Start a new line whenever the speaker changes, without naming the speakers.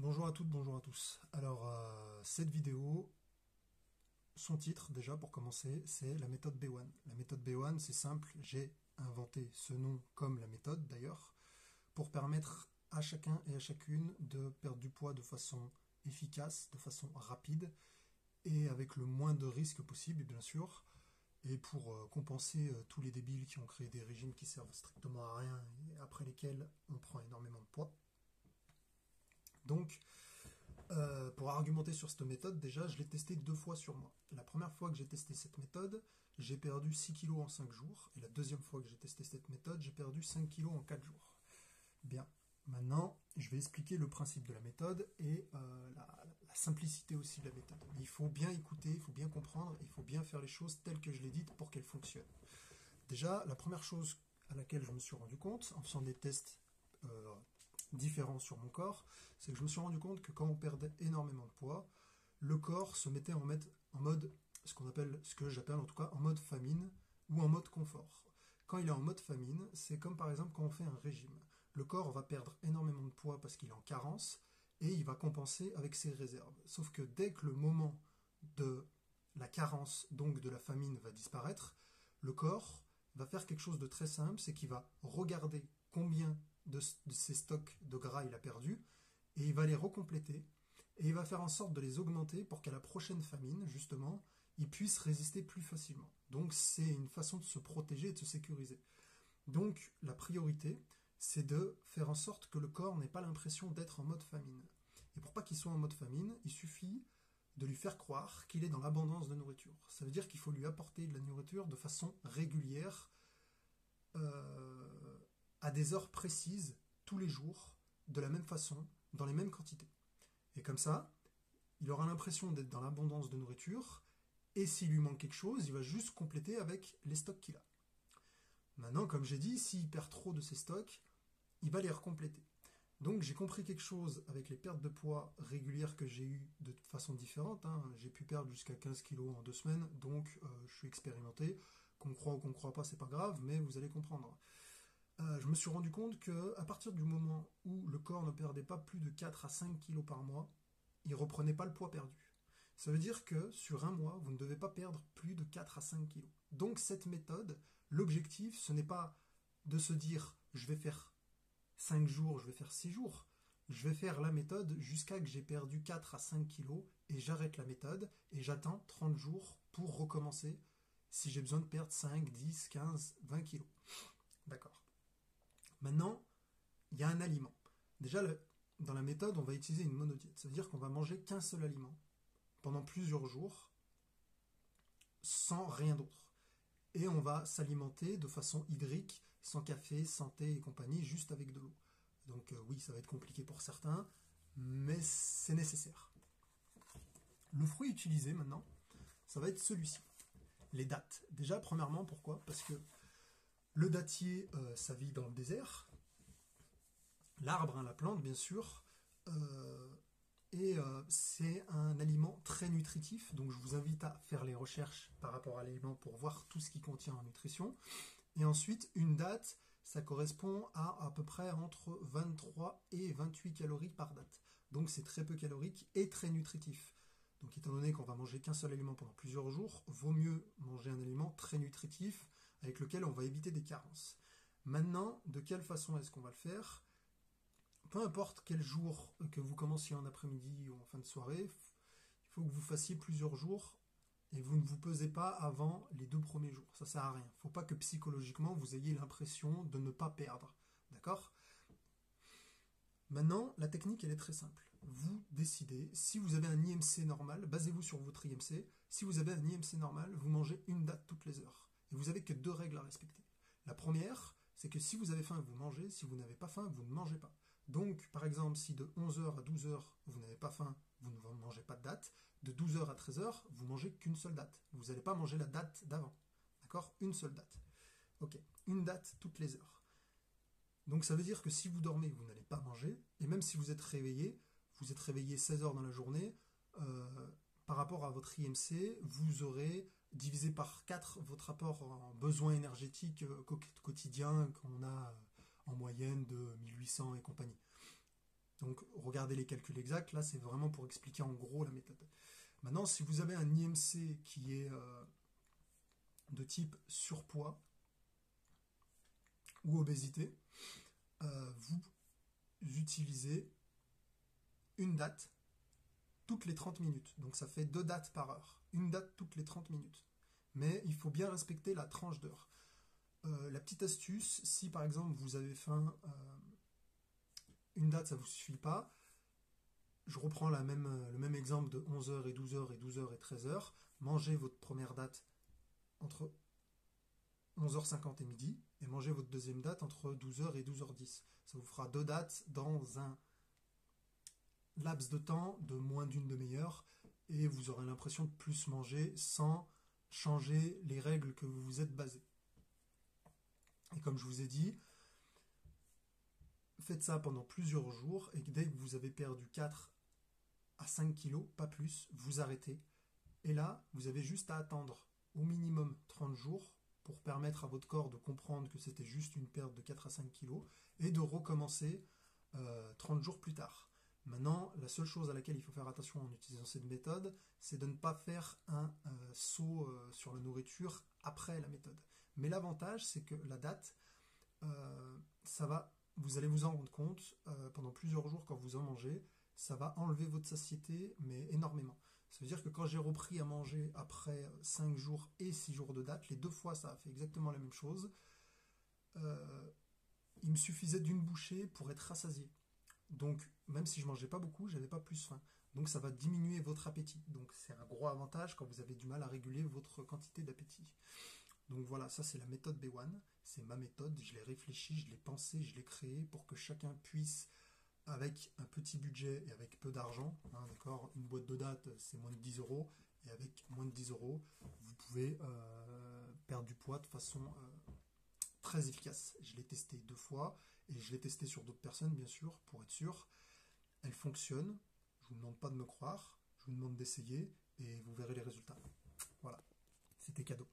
Bonjour à toutes, bonjour à tous. Alors, cette vidéo, son titre, déjà pour commencer, c'est la méthode B1. La méthode B1, c'est simple, j'ai inventé ce nom comme la méthode d'ailleurs, pour permettre à chacun et à chacune de perdre du poids de façon efficace, de façon rapide, et avec le moins de risques possible, bien sûr, et pour compenser tous les débiles qui ont créé des régimes qui servent strictement à rien et après lesquels on prend énormément de poids. Donc, pour argumenter sur cette méthode, déjà, je l'ai testée 2 fois sur moi. La première fois que j'ai testé cette méthode, j'ai perdu 6 kilos en 5 jours. Et la deuxième fois que j'ai testé cette méthode, j'ai perdu 5 kilos en 4 jours. Bien. Maintenant, je vais expliquer le principe de la méthode et la simplicité aussi de la méthode. Mais il faut bien écouter, il faut bien comprendre, il faut bien faire les choses telles que je l'ai dites pour qu'elles fonctionnent. Déjà, la première chose à laquelle je me suis rendu compte, en faisant des tests différents sur mon corps, c'est que je me suis rendu compte que quand on perdait énormément de poids, le corps se mettait en mode ce que j'appelle en tout cas en mode famine ou en mode confort. Quand il est en mode famine, c'est comme par exemple quand on fait un régime. Le corps va perdre énormément de poids parce qu'il est en carence et il va compenser avec ses réserves. Sauf que dès que le moment de la carence, donc de la famine, va disparaître, le corps va faire quelque chose de très simple, c'est qu'il va regarder combien de ses stocks de gras il a perdu, et il va les recompléter, et il va faire en sorte de les augmenter pour qu'à la prochaine famine, justement, il puisse résister plus facilement. Donc c'est une façon de se protéger et de se sécuriser. Donc la priorité, c'est de faire en sorte que le corps n'ait pas l'impression d'être en mode famine. Et pour pas qu'il soit en mode famine, il suffit de lui faire croire qu'il est dans l'abondance de nourriture. Ça veut dire qu'il faut lui apporter de la nourriture de façon régulière, à des heures précises, tous les jours, de la même façon, dans les mêmes quantités. Et comme ça, il aura l'impression d'être dans l'abondance de nourriture, et s'il lui manque quelque chose, il va juste compléter avec les stocks qu'il a. Maintenant, comme j'ai dit, s'il perd trop de ses stocks, il va les recompléter. Donc j'ai compris quelque chose avec les pertes de poids régulières que j'ai eues de façon différente. J'ai pu perdre jusqu'à 15 kilos en 2 semaines, donc je suis expérimenté. Qu'on croit ou qu'on ne croit pas, c'est pas grave, mais vous allez comprendre. Je me suis rendu compte que à partir du moment où le corps ne perdait pas plus de 4 à 5 kilos par mois, il ne reprenait pas le poids perdu. Ça veut dire que sur un mois, vous ne devez pas perdre plus de 4 à 5 kilos. Donc cette méthode, l'objectif, ce n'est pas de se dire je vais faire 5 jours, je vais faire 6 jours. Je vais faire la méthode jusqu'à que j'ai perdu 4 à 5 kilos et j'arrête la méthode et j'attends 30 jours pour recommencer si j'ai besoin de perdre 5, 10, 15, 20 kilos. D'accord. Maintenant, il y a un aliment. Déjà, dans la méthode, on va utiliser une monodiète. Ça veut dire qu'on va manger qu'un seul aliment pendant plusieurs jours sans rien d'autre. Et on va s'alimenter de façon hydrique, sans café, sans thé et compagnie, juste avec de l'eau. Donc oui, ça va être compliqué pour certains, mais c'est nécessaire. Le fruit utilisé maintenant, ça va être celui-ci. Les dattes. Déjà, premièrement, pourquoi? Parce que le dattier, ça vit dans le désert. L'arbre, la plante, bien sûr. Et c'est un aliment très nutritif. Donc, je vous invite à faire les recherches par rapport à l'aliment pour voir tout ce qu'il contient en nutrition. Et ensuite, une date, ça correspond à peu près entre 23 et 28 calories par date. Donc, c'est très peu calorique et très nutritif. Donc, étant donné qu'on va manger qu'un seul aliment pendant plusieurs jours, vaut mieux manger un aliment très nutritif avec lequel on va éviter des carences. Maintenant, de quelle façon est-ce qu'on va le faire? Peu importe quel jour que vous commenciez en après-midi ou en fin de soirée, il faut que vous fassiez plusieurs jours et vous ne vous pesez pas avant les 2 premiers jours. Ça sert à rien. Il ne faut pas que psychologiquement vous ayez l'impression de ne pas perdre. D'accord? Maintenant, la technique, elle est très simple. Vous décidez, si vous avez un IMC normal, basez-vous sur votre IMC. Si vous avez un IMC normal, vous mangez une date toutes les heures. Et vous n'avez que 2 règles à respecter. La première, c'est que si vous avez faim, vous mangez. Si vous n'avez pas faim, vous ne mangez pas. Donc, par exemple, si de 11h à 12h, vous n'avez pas faim, vous ne mangez pas de date. De 12h à 13h, vous mangez qu'une seule date. Vous n'allez pas manger la date d'avant. D'accord? Une seule date. Ok. Une date toutes les heures. Donc ça veut dire que si vous dormez, vous n'allez pas manger. Et même si vous êtes réveillé 16 heures dans la journée, par rapport à votre IMC, vous aurez divisé par 4 votre rapport en besoins énergétiques quotidiens qu'on a en moyenne de 1800 et compagnie. Donc regardez les calculs exacts. Là, c'est vraiment pour expliquer en gros la méthode. Maintenant, si vous avez un IMC qui est de type surpoids ou obésité, vous utilisez une date toutes les 30 minutes. Donc ça fait 2 dates par heure. Une date toutes les 30 minutes. Mais il faut bien respecter la tranche d'heure. La petite astuce, si par exemple vous avez faim, une date ça ne vous suffit pas, je reprends le même exemple de 11h et 12h et 12h et 13h. Mangez votre première date entre 11h50 et midi et mangez votre deuxième date entre 12h et 12h10. Ça vous fera 2 dates dans un laps de temps de moins d'une demi-heure et vous aurez l'impression de plus manger sans changer les règles que vous vous êtes basé. Et comme je vous ai dit, faites ça pendant plusieurs jours et dès que vous avez perdu 4 à 5 kilos, pas plus, vous arrêtez. Et là, vous avez juste à attendre au minimum 30 jours pour permettre à votre corps de comprendre que c'était juste une perte de 4 à 5 kilos et de recommencer 30 jours plus tard. Maintenant, la seule chose à laquelle il faut faire attention en utilisant cette méthode, c'est de ne pas faire un saut sur la nourriture après la méthode. Mais l'avantage, c'est que la date, vous allez vous en rendre compte pendant plusieurs jours quand vous en mangez, ça va enlever votre satiété, mais énormément. Ça veut dire que quand j'ai repris à manger après 5 jours et 6 jours de date, les 2 fois ça a fait exactement la même chose, il me suffisait d'une bouchée pour être rassasié. Donc, même si je mangeais pas beaucoup, j'avais pas plus faim. Donc, ça va diminuer votre appétit. Donc, c'est un gros avantage quand vous avez du mal à réguler votre quantité d'appétit. Donc voilà, ça c'est la méthode B1. C'est ma méthode, je l'ai réfléchie, je l'ai pensée, je l'ai créée pour que chacun puisse, avec un petit budget et avec peu d'argent, hein, d'accord, une boîte de dates c'est moins de 10 euros, et avec moins de 10 euros, vous pouvez perdre du poids de façon très efficace. Je l'ai testé 2 fois et je l'ai testé sur d'autres personnes, bien sûr, pour être sûr. Elle fonctionne. Je vous demande pas de me croire. Je vous demande d'essayer et vous verrez les résultats. Voilà. C'était cadeau.